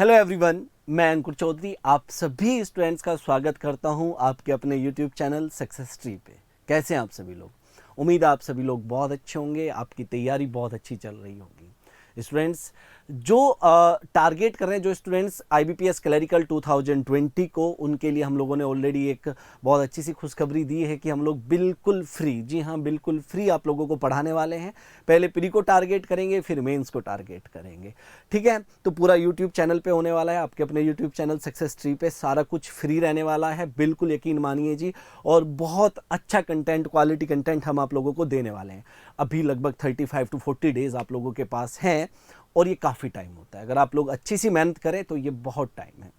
Hello everyone, मैं अंकुर चौधरी आप सभी स्टूडेंट्स का स्वागत करता हूं आपके अपने यूट्यूब चैनल सक्सेस ट्री पे। कैसे हैं आप सभी लोग? उम्मीद है आप सभी लोग बहुत अच्छे होंगे, आपकी तैयारी बहुत अच्छी चल रही होगी। स्टूडेंट्स जो टारगेट कर रहे हैं, जो स्टूडेंट्स IBPS क्लरिकल 2020 को, उनके लिए हम लोगों ने ऑलरेडी एक बहुत अच्छी सी खुशखबरी दी है कि हम लोग बिल्कुल फ्री, जी हाँ बिल्कुल फ्री आप लोगों को पढ़ाने वाले हैं। पहले प्री को टारगेट करेंगे, फिर मेंस को टारगेट करेंगे। ठीक है, तो पूरा यूट्यूब चैनल पे होने वाला है, आपके अपने यूट्यूब चैनल सक्सेस ट्री पे सारा कुछ फ्री रहने वाला है, बिल्कुल यकीन मानिए जी। और बहुत अच्छा कंटेंट, क्वालिटी कंटेंट हम आप लोगों को देने वाले हैं। अभी लगभग 35 to 40 डेज आप लोगों के पास हैं और ये काफ़ी टाइम होता है। अगर आप लोग अच्छी सी मेहनत करें तो ये बहुत टाइम है।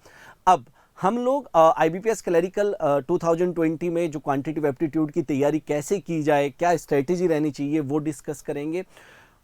अब हम लोग IBPS क्लरिकल 2020 में जो क्वांटिटेटिव एप्टीट्यूड की तैयारी कैसे की जाए, क्या स्ट्रेटेजी रहनी चाहिए, वो डिस्कस करेंगे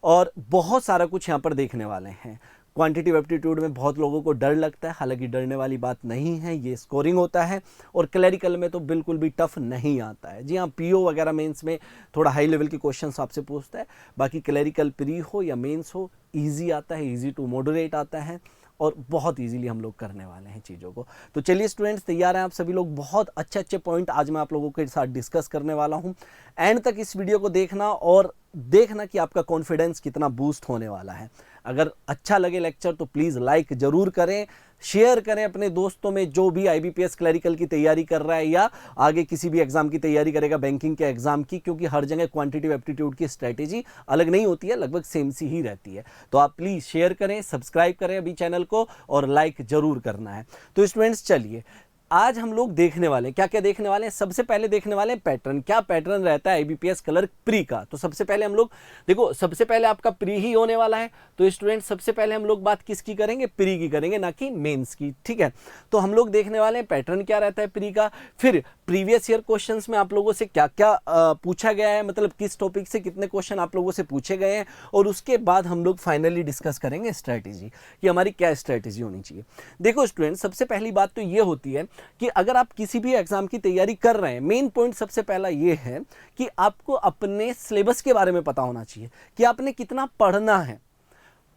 और बहुत सारा कुछ यहाँ पर देखने वाले हैं। क्वांटिटेटिव एप्टीट्यूड में बहुत लोगों को डर लगता है, हालांकि डरने वाली बात नहीं है, ये स्कोरिंग होता है। और क्लरिकल में तो बिल्कुल भी टफ नहीं आता है। जी हाँ, PO वगैरह मेंस में थोड़ा हाई लेवल के क्वेश्चंस आपसे पूछता है, बाकी क्लरिकल प्री हो या मेंस हो ईजी आता है, ईजी टू मॉडरेट आता है और बहुत इजीली हम लोग करने वाले हैं चीज़ों को। तो चलिए स्टूडेंट्स, तैयार हैं आप सभी लोग? बहुत अच्छे अच्छे पॉइंट आज मैं आप लोगों के साथ डिस्कस करने वाला हूं। एंड तक इस वीडियो को देखना और देखना कि आपका कॉन्फिडेंस कितना बूस्ट होने वाला है। अगर अच्छा लगे लेक्चर तो प्लीज़ लाइक ज़रूर करें, शेयर करें अपने दोस्तों में जो भी IBPS क्लरिकल की तैयारी कर रहा है या आगे किसी भी एग्जाम की तैयारी करेगा, बैंकिंग के एग्जाम की, क्योंकि हर जगह क्वांटिटेटिव एप्टीट्यूड की स्ट्रेटेजी अलग नहीं होती है, लगभग सेम सी ही रहती है। तो आप प्लीज़ शेयर करें, सब्सक्राइब करें अभी चैनल को और लाइक ज़रूर करना है। तो स्टूडेंट्स चलिए, आज हम लोग देखने वाले हैं, क्या क्या देखने वाले हैं। सबसे पहले देखने वाले हैं पैटर्न, क्या पैटर्न रहता है IBPS क्लर्क प्री का। तो सबसे पहले हम लोग देखो, सबसे पहले आपका प्री ही होने वाला है, तो स्टूडेंट सबसे पहले हम लोग बात किसकी करेंगे? प्री की करेंगे, ना कि मेंस की। ठीक है, तो हम लोग देखने वाले हैं पैटर्न क्या रहता है प्री का, फिर प्रीवियस ईयर क्वेश्चंस में आप लोगों से क्या क्या पूछा गया है, मतलब किस टॉपिक से कितने क्वेश्चन आप लोगों से पूछे गए हैं, और उसके बाद हम लोग फाइनली डिस्कस करेंगे स्ट्रैटेजी कि हमारी क्या स्ट्रैटेजी होनी चाहिए। देखो स्टूडेंट, सबसे पहली बात तो ये होती है कि अगर आप किसी भी एग्जाम की तैयारी कर रहे हैं, मेन पॉइंट सबसे पहला ये है कि आपको अपने सिलेबस के बारे में पता होना चाहिए कि आपने कितना पढ़ना है।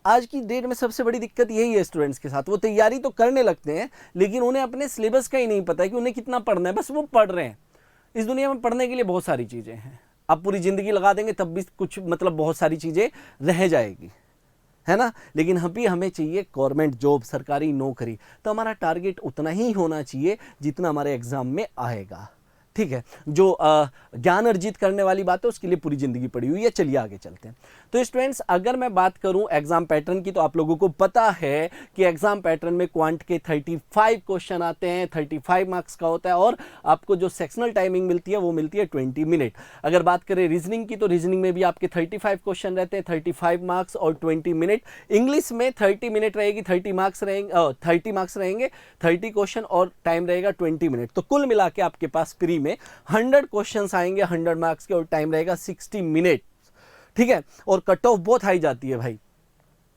आज की डेट में सबसे बड़ी दिक्कत यही है स्टूडेंट्स के साथ, वो तैयारी तो करने लगते हैं लेकिन उन्हें अपने सिलेबस का ही नहीं पता है कि उन्हें कितना पढ़ना है, बस वो पढ़ रहे हैं। इस दुनिया में पढ़ने के लिए बहुत सारी चीज़ें हैं, आप पूरी ज़िंदगी लगा देंगे तब भी कुछ मतलब बहुत सारी चीज़ें रह जाएगी, है ना। लेकिन अभी हमें चाहिए गवर्नमेंट जॉब, सरकारी नौकरी, तो हमारा टारगेट उतना ही होना चाहिए जितना हमारे एग्जाम में आएगा। ठीक है, जो ज्ञान अर्जित करने वाली बात है उसके लिए पूरी जिंदगी पड़ी हुई है। चलिए आगे चलते हैं। तो स्टूडेंट्स, अगर मैं बात करूं एग्जाम पैटर्न की, तो आप लोगों को पता है कि एग्जाम पैटर्न में क्वांट के 35 क्वेश्चन आते हैं, 35 मार्क्स का होता है, और आपको जो सेक्शनल टाइमिंग मिलती है वो मिलती है 20 मिनट। अगर बात करें रीजनिंग की, तो रीजनिंग में भी आपके 35 क्वेश्चन रहते हैं, 35 मार्क्स और 20 मिनट। इंग्लिश में 30 मिनट रहेगी, 30 मार्क्स रहेंगे, 30 क्वेश्चन और टाइम रहेगा 20 मिनट। तो कुल मिला के आपके पास प्री में 100 क्वेश्चंस आएंगे 100 मार्क्स के, और टाइम रहेगा 60 मिनट। ठीक है, और कट ऑफ बहुत हाई जाती है भाई,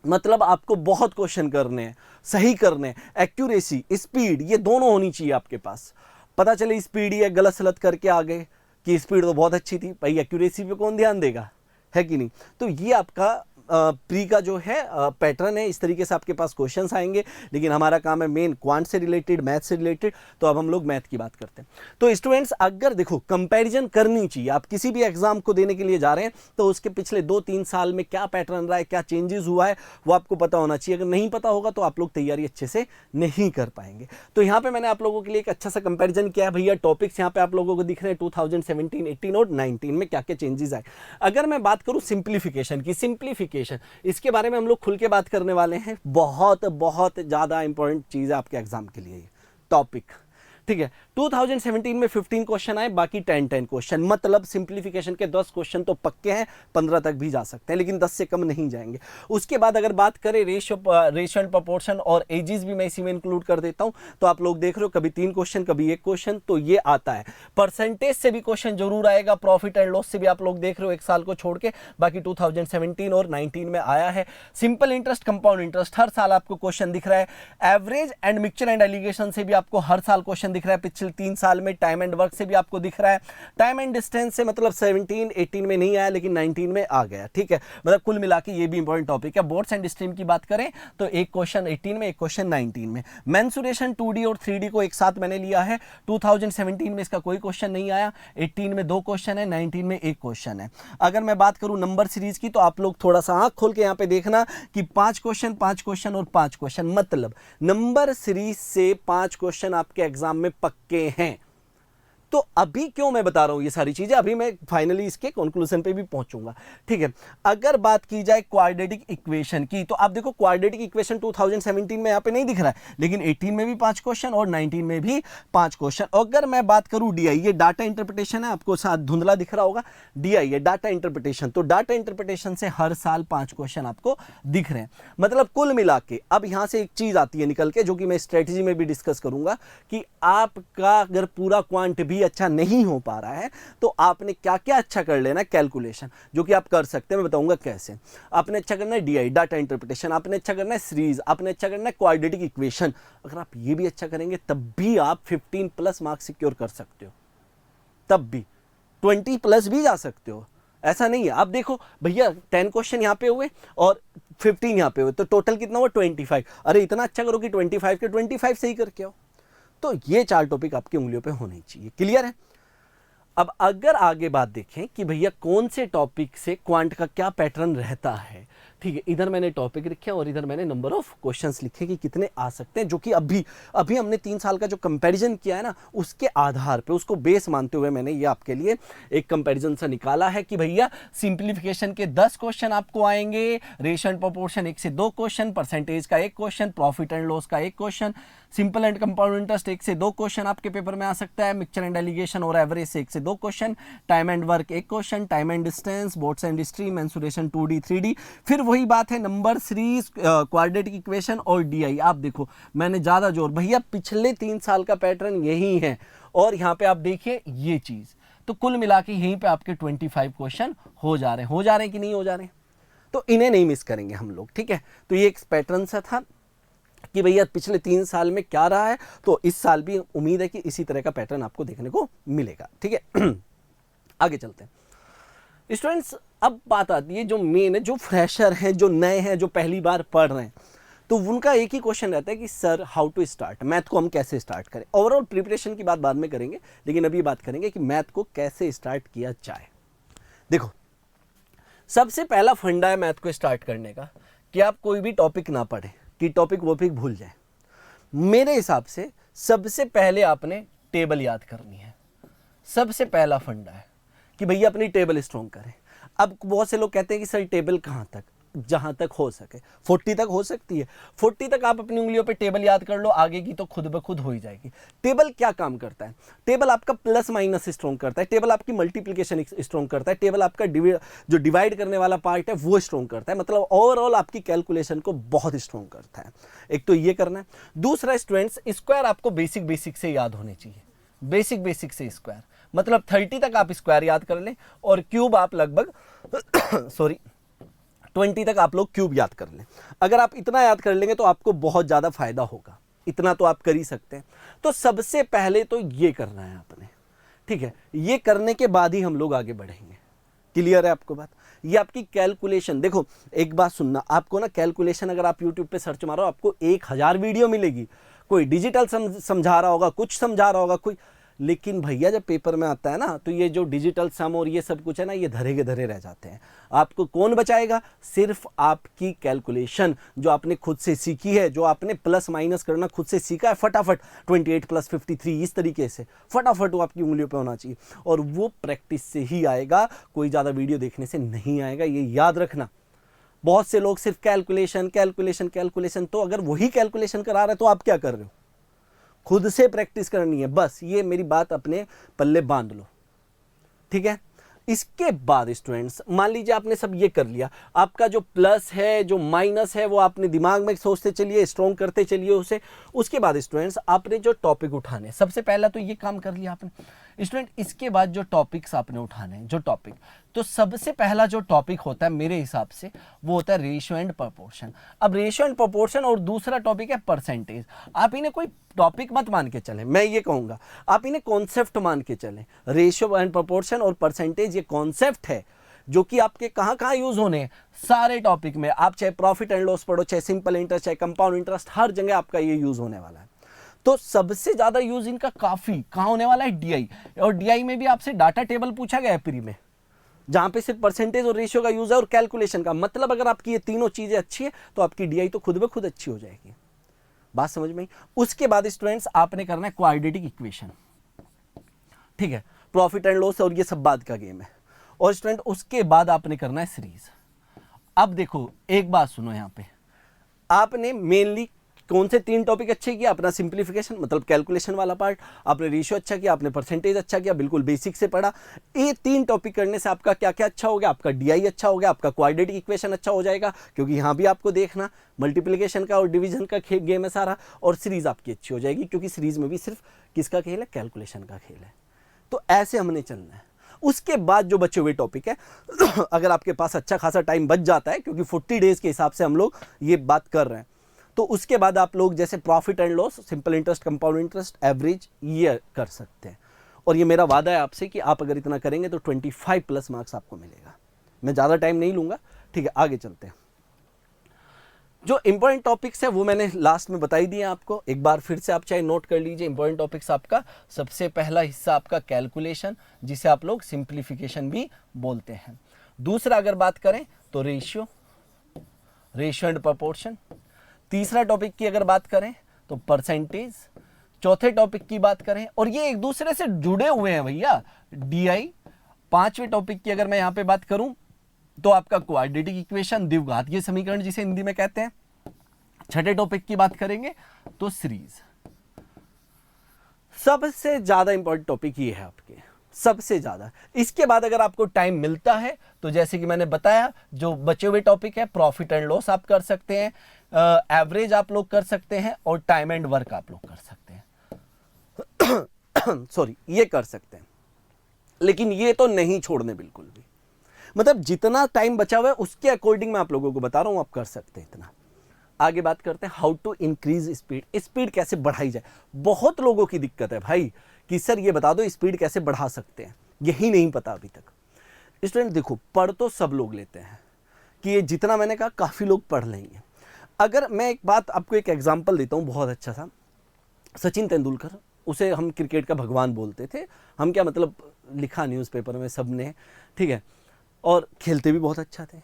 मतलब आपको बहुत क्वेश्चन करने हैं, सही करने हैं, एक्यूरेसी, स्पीड, ये दोनों होनी चाहिए आपके पास। पता चले स्पीड ये गलत सलत करके आ गए कि स्पीड तो बहुत अच्छी थी भाई, एक्यूरेसी पे कौन ध्यान देगा, है कि नहीं। तो ये आपका प्री का जो है पैटर्न है, इस तरीके से आपके पास क्वेश्चंस आएंगे। लेकिन हमारा काम है मेन क्वांट से रिलेटेड, मैथ से रिलेटेड, तो अब हम लोग मैथ की बात करते हैं। तो स्टूडेंट्स, अगर देखो कंपैरिजन करनी चाहिए, आप किसी भी एग्जाम को देने के लिए जा रहे हैं तो उसके पिछले 2-3 साल में क्या पैटर्न रहा है, क्या चेंजेस हुआ है, वो आपको पता होना चाहिए। अगर नहीं पता होगा तो आप लोग तैयारी अच्छे से नहीं कर पाएंगे। तो यहाँ पे मैंने आप लोगों के लिए एक अच्छा सा कंपेरिजन किया है भैया। टॉपिक्स यहाँ पे आप लोगों को दिख रहे हैं 2017, 18 और 19 में क्या क्या चेंजेस आए। अगर मैं बात करूँ सिंप्लीफिकेशन की, इसके बारे में हम लोग खुल के बात करने वाले हैं। बहुत बहुत ज़्यादा इंपॉर्टेंट चीज़ है आपके एग्जाम के लिए टॉपिक। ठीक है, 2017 में 15 क्वेश्चन आए, बाकी 10 क्वेश्चन, मतलब सिंप्लीफिकेशन के 10 क्वेश्चन तो पक्के हैं, 15 तक भी जा सकते हैं, लेकिन 10 से कम नहीं जाएंगे। उसके बाद अगर बात करें रेशियो एंड प्रोपोर्शन और एजेस भी मैं इसी में इंक्लूड कर देता हूं, तो आप लोग देख रहे हो कभी 3 क्वेश्चन कभी 1 क्वेश्चन, तो ये आता है। परसेंटेज से भी क्वेश्चन जरूर आएगा, प्रॉफिट एंड लॉस से भी आप लोग देख रहे हो, एक साल को छोड़ के बाकी 2017 और 19 में आया है। सिंपल इंटरेस्ट, कंपाउंड इंटरेस्ट हर साल आपको क्वेश्चन दिख रहा है। Average and mixture and allegation से भी आपको हर साल क्वेश्चन दिख रहा है, पिछले 3 साल में टाइम एंड वर्क से भी आपको दिख रहा है। टाइम एंड डिस्टेंस से मतलब 17 18 में नहीं आया लेकिन 19 में आ गया, ठीक है। मतलब कुल मिला के ये भी इंपॉर्टेंट टॉपिक है। बोर्ड्स एंड स्ट्रीम की बात करें तो एक क्वेश्चन 18 में, एक क्वेश्चन 19 में। मेंसुरेशन 2D और 3D को एक साथ मैंने लिया है। 2017 में इसका कोई क्वेश्चन नहीं आया, 18 में 2 क्वेश्चन है, 19 में 1 क्वेश्चन है। अगर मैं बात करूं नंबर सीरीज की तो आप लोग थोड़ा सा आंख खोल के यहां पे देखना कि 5 क्वेश्चन 5 क्वेश्चन और 5 क्वेश्चन, मतलब नंबर सीरीज से 5 क्वेश्चन आपके एग्जाम में पक्के हैं। तो अभी क्यों मैं बता रहा हूं ये सारी चीजें, अभी मैं फाइनली इसके कंक्लूजन पे भी पहुंचूंगा, ठीक है। अगर बात की जाए क्वाड्रेटिक इक्वेशन की तो आप देखो क्वाड्रेटिक इक्वेशन 2017 में यहां पे नहीं दिख रहा है, लेकिन 18 में भी 5 क्वेश्चन और 19 में भी 5 क्वेश्चन। अगर मैं बात करूं डीआई, ये डाटा इंटरप्रिटेशन है, आपको साथ धुंधला दिख रहा होगा, डीआई है डाटा इंटरप्रिटेशन। तो डाटा इंटरप्रिटेशन से हर साल 5 क्वेश्चन आपको दिख रहे हैं। मतलब कुल मिला के अब यहां से एक चीज आती है निकल के, जो कि मैं स्ट्रेटेजी में भी डिस्कस करूंगा कि आपका अगर पूरा क्वांट भी अच्छा नहीं हो पा रहा है तो आपने क्या क्या अच्छा कर लेना, कैलकुलेशन जो कि आप कर सकते हैं, मैं बताऊंगा कैसे। आपने अच्छा करना है डीआई डाटा इंटरप्रिटेशन, आपने अच्छा करना है सीरीज, आपने अच्छा करना है क्वाड्रेटिक इक्वेशन। अगर आप ये भी अच्छा करेंगे तब भी आप 15+ मार्क्स सिक्योर कर सकते हो, तब भी 20+ भी जा सकते हो, ऐसा नहीं है। आप देखो भैया 10 क्वेश्चन यहाँ पे हुए और 15 यहाँ पे हुए, तो टोटल कितना हुआ 25। अरे इतना अच्छा करो कि 25 के 25 सही करके आओ। तो ये 4 टॉपिक आपकी उंगलियों पे होने चाहिए, क्लियर है। अब अगर आगे बात देखें कि भैया कौन से टॉपिक से क्वांट का क्या पैटर्न रहता है, ठीक है। इधर मैंने टॉपिक लिखे और इधर मैंने नंबर ऑफ क्वेश्चंस लिखे कि कितने आ सकते हैं, जो कि अभी हमने 3 साल का जो कंपैरिजन किया है ना, उसके आधार पे, उसको बेस मानते हुए मैंने ये आपके लिए एक कंपैरिजन सा निकाला है कि भैया सिंप्लीफिकेशन के 10 क्वेश्चन आपको आएंगे, रेशियो एंड प्रोपोर्शन 1 से 2 क्वेश्चन, परसेंटेज का 1 क्वेश्चन, प्रॉफिट एंड लॉस का 1 question, simple and compound interest 1 से 2 क्वेश्चन आपके पेपर में आ सकता है, मिक्सचर एंड एलिगेशन और एवरेज से 1 से 2 question, time and work 1 question, time and distance, boards and stream, mensuration 2D 3D। फिर वही बात है नंबर सीरीज, क्वाड्रेटिक इक्वेशन और डीआई। आप देखो मैंने ज्यादा जोर, भैया पिछले 3 साल का पैटर्न यही है और यहां पे आप देखिए ये चीज, तो कुल मिला के यहीं पे आपके 25 क्वेश्चन हो जा रहे हैं कि नहीं हो जा रहे हैं। तो इन्हें नहीं मिस करेंगे हम लोग, ठीक है। तो ये एक पैटर्न सा था कि भैया पिछले 3 साल में क्या रहा है, तो इस साल भी उम्मीद है कि इसी तरह का पैटर्न आपको देखने को मिलेगा, ठीक है। आगे चलते हैं स्टूडेंट्स। अब बात आती है जो मेन है, जो फ्रेशर हैं, जो नए हैं, जो पहली बार पढ़ रहे हैं, तो उनका एक ही क्वेश्चन रहता है कि sir how to start, math को हम कैसे स्टार्ट करें। ओवरऑल प्रिपरेशन की बात बाद में करेंगे, लेकिन अभी बात करेंगे कि मैथ को कैसे स्टार्ट किया जाए। देखो सबसे पहला फंडा है मैथ को स्टार्ट करने का कि आप कोई भी टॉपिक ना पढ़ें, कि टॉपिक भूल जाए। मेरे हिसाब से सबसे पहले आपने टेबल याद करनी है, सबसे पहला फंडा है कि भैया अपनी टेबल स्ट्रॉन्ग करें। अब बहुत से लोग कहते हैं कि सर टेबल कहाँ तक, जहां तक हो सके 40 तक हो सकती है, 40 तक आप अपनी उंगलियों पे टेबल याद कर लो, आगे की तो खुद ब खुद हो ही जाएगी। टेबल क्या काम करता है, टेबल आपका प्लस माइनस स्ट्रॉन्ग करता है, टेबल आपकी मल्टीप्लिकेशन स्ट्रॉन्ग करता है, टेबल आपका जो डिवाइड करने वाला पार्ट है वो स्ट्रॉन्ग करता है, मतलब ओवरऑल आपकी कैलकुलेशन को बहुत स्ट्रॉन्ग करता है। एक तो ये करना है। दूसरा स्टूडेंट्स, स्क्वायर आपको बेसिक से याद होने चाहिए, बेसिक से स्क्वायर, मतलब 30 तक आप स्क्वायर याद कर लें और क्यूब आप लगभग 20 तक आप लोग क्यूब याद कर लें। अगर आप इतना याद कर लेंगे तो आपको बहुत ज़्यादा फायदा होगा, इतना तो आप कर ही सकते हैं। तो सबसे पहले तो ये करना है आपने, ठीक है। ये करने के बाद ही हम लोग आगे बढ़ेंगे। क्लियर है आपको बात। ये आपकी कैलकुलेशन, देखो एक बात सुनना, आपको ना कैलकुलेशन अगर आप यूट्यूब पे सर्च मारो आपको 1000 वीडियो मिलेगी, कोई डिजिटल समझा रहा होगा, कुछ समझा रहा होगा कोई, लेकिन भैया जब पेपर में आता है ना तो ये जो डिजिटल सम और ये सब कुछ है ना, ये धरे के धरे रह जाते हैं। आपको कौन बचाएगा, सिर्फ आपकी कैलकुलेशन जो आपने खुद से सीखी है, जो आपने प्लस माइनस करना खुद से सीखा है, फटाफट 28 + 53 इस तरीके से फटाफट वो आपकी उंगलियों पे होना चाहिए, और वो प्रैक्टिस से ही आएगा, कोई ज़्यादा वीडियो देखने से नहीं आएगा, ये याद रखना। बहुत से लोग सिर्फ कैलकुलेशन, तो अगर वही कैलकुलेशन करा रहे तो आप क्या कर रहे हो, खुद से प्रैक्टिस करनी है, बस ये मेरी बात अपने पल्ले बांध लो, ठीक है। इसके बाद स्टूडेंट्स मान लीजिए आपने सब ये कर लिया, आपका जो प्लस है जो माइनस है वो आपने दिमाग में सोचते चलिए, स्ट्रॉन्ग करते चलिए उसे। उसके बाद स्टूडेंट्स आपने जो टॉपिक उठाने, सबसे पहला तो ये काम कर लिया आपने स्टूडेंट इसके बाद जो टॉपिक्स आपने उठाने हैं, जो टॉपिक, तो सबसे पहला जो टॉपिक होता है मेरे हिसाब से वो होता है रेशियो एंड प्रोपोर्शन। अब रेशियो एंड प्रोपोर्शन और दूसरा टॉपिक है परसेंटेज। आप इन्हें कोई टॉपिक मत मान के चलें, मैं ये कहूँगा आप इन्हें कॉन्सेप्ट मान के चलें। रेशियो एंड प्रोपोर्शन और परसेंटेज ये कॉन्सेप्ट है जो कि आपके कहाँ कहाँ यूज होने हैं, सारे टॉपिक में। आप चाहे प्रॉफिट एंड लॉस पढ़ो, चाहे सिंपल इंटरेस्ट, चाहे कंपाउंड इंटरेस्ट, हर जगह आपका ये यूज होने वाला है। तो सबसे ज्यादा यूज इनका काफी कहाँ होने वाला है, डीआई। और डीआई में भी आपसे डाटा टेबल पूछा गया है प्री में, जहां पे सिर्फ परसेंटेज और रेशियो का यूज है और कैलकुलेशन का। मतलब अगर आपकी ये तीनों चीजें अच्छी है तो आपकी डीआई तो खुद ब खुद अच्छी हो जाएगी। बात समझ में आई? उसके बाद स्टूडेंट्स आपने करना है क्वाड्रेटिक इक्वेशन, ठीक है, प्रॉफिट एंड लॉस और ये सब बाद का गेम है। और स्टूडेंट उसके बाद आपने करना है सीरीज। अब देखो एक बात सुनो, यहां पे आपने मेनली कौन से 3 टॉपिक अच्छे किया? अपना सिंप्लीफिकेशन मतलब कैलकुलेशन वाला पार्ट, आपने रेशियो अच्छा किया, आपने परसेंटेज अच्छा किया, बिल्कुल बेसिक से पढ़ा। ये 3 टॉपिक करने से आपका क्या क्या अच्छा हो गया? आपका डीआई अच्छा हो गया, आपका क्वाड्रेटिक इक्वेशन अच्छा हो जाएगा, क्योंकि यहां भी आपको देखना मल्टीप्लिकेशन का और डिवीजन का गेम है सारा। और सीरीज आपकी अच्छी हो जाएगी, क्योंकि सीरीज में भी सिर्फ किसका खेल है? कैलकुलेशन का खेल है। तो ऐसे हमने चलना है। उसके बाद जो बचे हुए टॉपिक है अगर आपके पास अच्छा खासा टाइम बच जाता है, क्योंकि 40 डेज के हिसाब से हम लोग ये बात कर रहे हैं, तो उसके बाद आप लोग जैसे profit and loss, simple interest, compound interest, average, ये कर सकते हैं। और ये मेरा वादा है आपसे कि आप अगर इतना करेंगे तो 25 प्लस मार्क्स आपको मिलेगा। मैं ज़्यादा टाइम नहीं लूँगा, ठीक है, आगे चलते हैं। जो इंपॉर्टेंट टॉपिक्स है वो मैंने लास्ट में बताई दिए आपको, एक बार फिर से आप चाहे नोट कर लीजिए। इंपॉर्टेंट टॉपिक्स आपका सबसे पहला हिस्सा आपका कैलकुलेशन, जिसे आप लोग सिंप्लीफिकेशन भी बोलते हैं। दूसरा अगर बात करें तो रेशियो एंड प्रोपोर्शन। तीसरा टॉपिक की अगर बात करें तो परसेंटेज। चौथे टॉपिक की बात करें, और ये एक दूसरे से जुड़े हुए हैं भैया, डीआई। पांचवें टॉपिक की अगर मैं यहां पे बात करूं तो आपका क्वाड्रेटिक इक्वेशन, द्विघातीय समीकरण जिसे हिंदी में कहते हैं। छठे टॉपिक की बात करेंगे तो सीरीज। सबसे ज्यादा इंपॉर्टेंट टॉपिक ये है आपके, सबसे ज्यादा। इसके बाद अगर आपको टाइम मिलता है तो जैसे कि मैंने बताया, जो बचे हुए टॉपिक है, प्रॉफिट एंड लॉस आप कर सकते हैं, एवरेज आप लोग कर सकते हैं, और टाइम एंड वर्क आप लोग कर सकते हैं। सॉरी, ये कर सकते हैं, लेकिन ये तो नहीं छोड़ने बिल्कुल भी। मतलब जितना टाइम बचा हुआ है उसके अकॉर्डिंग मैं आप लोगों को बता रहा हूं, आप कर सकते हैं इतना। आगे बात करते हैं how to increase speed. Speed कैसे बढ़ाई जाए? बहुत लोगों की दिक्कत है भाई कि सर ये बता दो स्पीड कैसे बढ़ा सकते हैं, यही नहीं पता अभी तक। स्टूडेंट देखो, पढ़ तो सब लोग लेते हैं कि ये जितना मैंने कहा काफ़ी लोग पढ़ लेंगे। अगर मैं एक बात आपको, एक एग्जाम्पल देता हूँ बहुत अच्छा सा। सचिन तेंदुलकर, उसे हम क्रिकेट का भगवान बोलते थे। हम क्या मतलब, लिखा न्यूज़पेपर में सब ने, ठीक है, और खेलते भी बहुत अच्छा थे।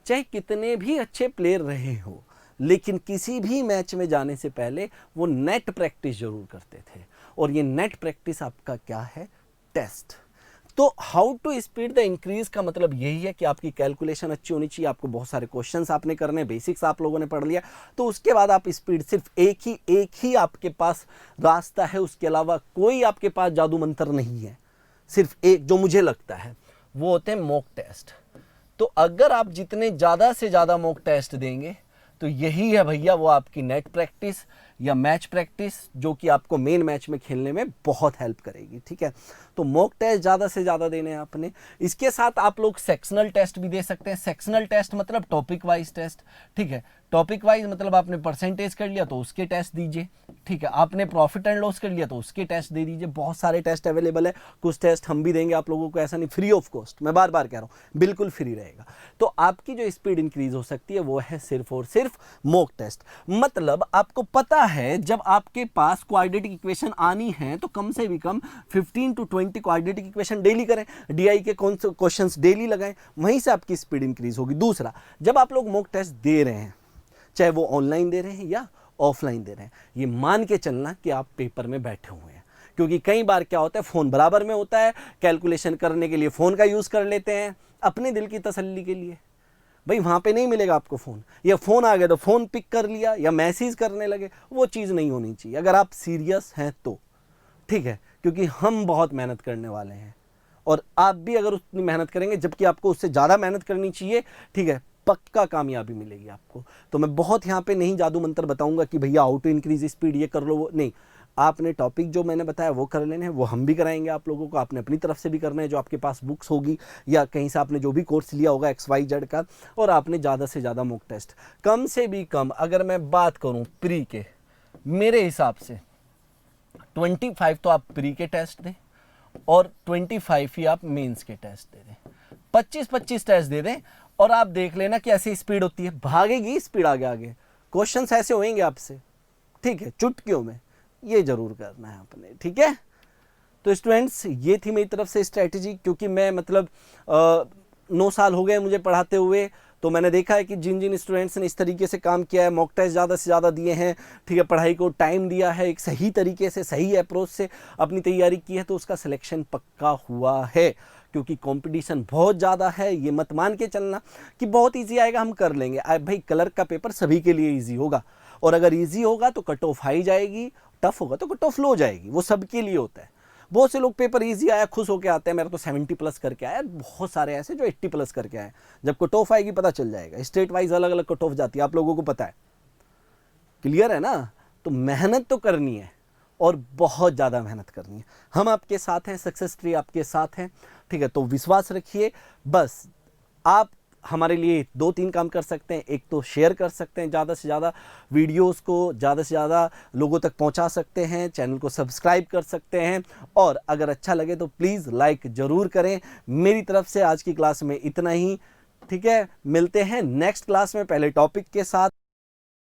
चाहे कितने भी अच्छे प्लेयर रहे हो, लेकिन किसी भी मैच में जाने से पहले वो नेट प्रैक्टिस जरूर करते थे। और ये नेट प्रैक्टिस आपका क्या है? टेस्ट। तो how to speed the increase का मतलब यही है कि आपकी कैलकुलेशन अच्छी होनी चाहिए, आपको बहुत सारे क्वेश्चंस आपने करने, बेसिक्स आप लोगों ने पढ़ लिया, तो उसके बाद आप स्पीड, सिर्फ एक ही आपके पास रास्ता है, उसके अलावा कोई आपके पास जादू मंत्र नहीं है। सिर्फ एक जो मुझे लगता है वो होते हैं मॉक टेस्ट। तो अगर आप जितने ज़्यादा से ज़्यादा मॉक टेस्ट देंगे तो यही है भैया वो आपकी नेट प्रैक्टिस या मैच प्रैक्टिस, जो कि आपको मेन मैच में खेलने में बहुत हेल्प करेगी, ठीक है। तो मॉक टेस्ट ज़्यादा से ज़्यादा देने हैं आपने। इसके साथ आप लोग सेक्शनल टेस्ट भी दे सकते हैं। सेक्शनल टेस्ट मतलब टॉपिक वाइज टेस्ट, ठीक है। टॉपिक वाइज मतलब आपने परसेंटेज कर लिया तो उसके टेस्ट दीजिए, ठीक है। आपने प्रॉफिट एंड लॉस कर लिया तो उसके टेस्ट दे दीजिए। बहुत सारे टेस्ट अवेलेबल है, कुछ टेस्ट हम भी देंगे आप लोगों को, ऐसा नहीं, फ्री ऑफ कॉस्ट। मैं बार बार कह रहा हूँ, बिल्कुल फ्री रहेगा। तो आपकी जो स्पीड इंक्रीज हो सकती है वो है सिर्फ और सिर्फ मॉक टेस्ट। मतलब आपको पता है जब आपके पास क्वाड्रेटिक इक्वेशन आनी है तो कम से भी कम 15 to 20 क्वाड्रेटिक इक्वेशन डेली करें, डीआई के कौन से क्वेश्चंस डेली लगाएं, वहीं से आपकी स्पीड इंक्रीज होगी। दूसरा, जब आप लोग मॉक टेस्ट दे रहे हैं, चाहे वो ऑनलाइन दे रहे हैं या ऑफलाइन दे रहे हैं, ये मान के चलना कि आप पेपर में बैठे हुए हैं। क्योंकि कई बार क्या होता है, फ़ोन बराबर में होता है, कैलकुलेशन करने के लिए फ़ोन का यूज़ कर लेते हैं अपने दिल की तसल्ली के लिए। भाई वहाँ पे नहीं मिलेगा आपको फ़ोन, या फ़ोन आ गया तो फ़ोन पिक कर लिया या मैसेज करने लगे, वो चीज़ नहीं होनी चाहिए अगर आप सीरियस हैं तो, ठीक है। क्योंकि हम बहुत मेहनत करने वाले हैं और आप भी अगर उतनी मेहनत करेंगे, जबकि आपको उससे ज़्यादा मेहनत करनी चाहिए, ठीक है, पक्का कामयाबी मिलेगी आपको। तो मैं बहुत यहाँ पे नहीं जादू मंत्र बताऊंगा कि भैया हाउ टू इंक्रीज स्पीड, ये कर लो वो नहीं। आपने टॉपिक जो मैंने बताया वो कर लेने हैं, वो हम भी कराएंगे आप लोगों को। आपने अपनी तरफ से भी करना है, जो आपके पास बुक्स होगी या कहीं से आपने जो भी कोर्स लिया होगा XYZ का, और आपने ज़्यादा से ज़्यादा मॉक टेस्ट, कम से भी कम अगर मैं बात करूँ प्री के, मेरे हिसाब से 25 तो आप प्री के टेस्ट दें और 25 ही आप मेंस के टेस्ट दे दें। 25-25 टेस्ट दे दें और आप देख लेना कि ऐसी स्पीड होती है, भागेगी स्पीड आगे आगे, क्वेश्चंस ऐसे होंगे आपसे, ठीक है, चुटकियों में। ये जरूर करना है आपने, ठीक है। तो स्टूडेंट्स ये थी मेरी तरफ से स्ट्रेटजी, क्योंकि मैं मतलब 9 साल हो गए मुझे पढ़ाते हुए, तो मैंने देखा है कि जिन जिन स्टूडेंट्स ने इस तरीके से काम किया है, मॉक टेस्ट ज़्यादा से ज़्यादा दिए हैं, ठीक है, पढ़ाई को टाइम दिया है, एक सही तरीके से सही अप्रोच से अपनी तैयारी की है, तो उसका सिलेक्शन पक्का हुआ है। क्योंकि कंपटीशन बहुत ज़्यादा है, ये मत मान के चलना कि बहुत इजी आएगा हम कर लेंगे। भाई क्लर्क का पेपर सभी के लिए इजी होगा, और अगर इजी होगा तो कट ऑफ हाई जाएगी, टफ होगा तो कट ऑफ लो जाएगी, वो सबके लिए होता है। बहुत से लोग पेपर इजी आया खुश होकर आते हैं, मेरा तो 70+ करके आया, बहुत सारे ऐसे जो 80+ करके आए। जब कट ऑफ आएगी पता चल जाएगा, स्टेट वाइज अलग अलग कट ऑफ जाती है, आप लोगों को पता है, क्लियर है ना। तो मेहनत तो करनी है और बहुत ज़्यादा मेहनत करनी है। हम आपके साथ हैं, सक्सेस ट्री आपके साथ हैं, ठीक है। तो विश्वास रखिए, बस आप हमारे लिए 2-3 काम कर सकते हैं। एक तो शेयर कर सकते हैं ज़्यादा से ज़्यादा वीडियोस को, ज़्यादा से ज़्यादा लोगों तक पहुंचा सकते हैं, चैनल को सब्सक्राइब कर सकते हैं, और अगर अच्छा लगे तो प्लीज़ लाइक ज़रूर करें। मेरी तरफ से आज की क्लास में इतना ही, ठीक है। मिलते हैं नेक्स्ट क्लास में पहले टॉपिक के साथ।